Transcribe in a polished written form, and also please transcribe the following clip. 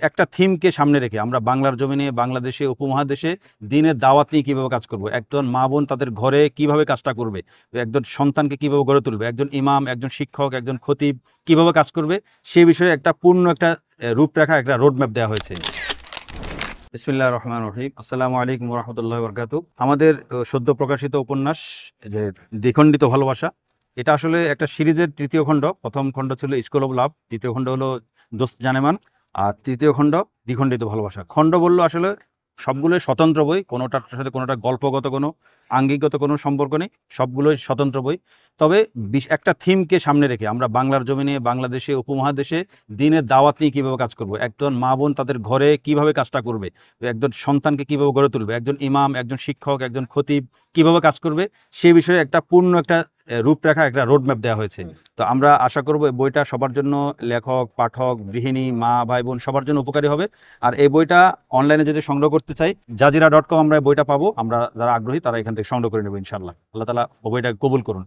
একটা থিমকে সামনে রেখে আমরা বাংলার জমিনে, বাংলাদেশে, উপমহাদেশে দিনের দাওয়াত নিয়ে কীভাবে কাজ করব, একজন মা বোন তাদের ঘরে কিভাবে কাজটা করবে, একজন সন্তানকে কিভাবে গড়ে তুলবে, একজন ইমাম, একজন শিক্ষক, একজন খতিব কিভাবে কাজ করবে, সে বিষয়ে একটা পূর্ণ একটা রূপরেখা, একটা রোডম্যাপ দেওয়া হয়েছে। বিসমিল্লাহির রহমানির রহিম। আসসালামু আলাইকুম ওয়া রাহমাতুল্লাহি ওয়া বারাকাতুহু। আমাদের সদ্য প্রকাশিত উপন্যাস যে দ্বিখণ্ডিত ভালোবাসা, এটা আসলে একটা সিরিজের তৃতীয় খণ্ড। প্রথম খণ্ড ছিল স্কুল অফ লাভ, দ্বিতীয় খণ্ড হলো দোস্ত জানেমান, আর তৃতীয় খণ্ড দ্বিখণ্ডিত ভালোবাসা। খণ্ড বললো আসলে সবগুলোই স্বতন্ত্র বই, কোনোটার সাথে কোনোটা গল্পগত কোনো আঙ্গিকগত কোনো সম্পর্ক নেই, সবগুলোই স্বতন্ত্র বই। তবে একটা থিমকে সামনে রেখে আমরা বাংলার জমিনে, বাংলাদেশে, উপমহাদেশে দিনের দাওয়াত নিয়ে কীভাবে কাজ করব, একজন মা বোন তাদের ঘরে কিভাবে কাজটা করবে, একজন সন্তানকে কিভাবে গড়ে তুলবে, একজন ইমাম, একজন শিক্ষক, একজন খতিব কিভাবে কাজ করবে, সে বিষয়ে একটা পূর্ণ একটা রূপরেখা, একটা রোডম্যাপ দেওয়া হয়েছে। তো আমরা আশা করব এই বইটা সবার জন্য, লেখক, পাঠক, গৃহিণী, মা, ভাই বোন সবার জন্য উপকারী হবে। আর এই বইটা অনলাইনে যদি সংগ্রহ করতে চাই, জাজিরা.com আমরা বইটা পাবো। আমরা যারা আগ্রহী তারা এখান থেকে সংগ্রহ করে নেবো ইনশাআল্লাহ। আল্লাহ তাআলা বইটা কবুল করুন।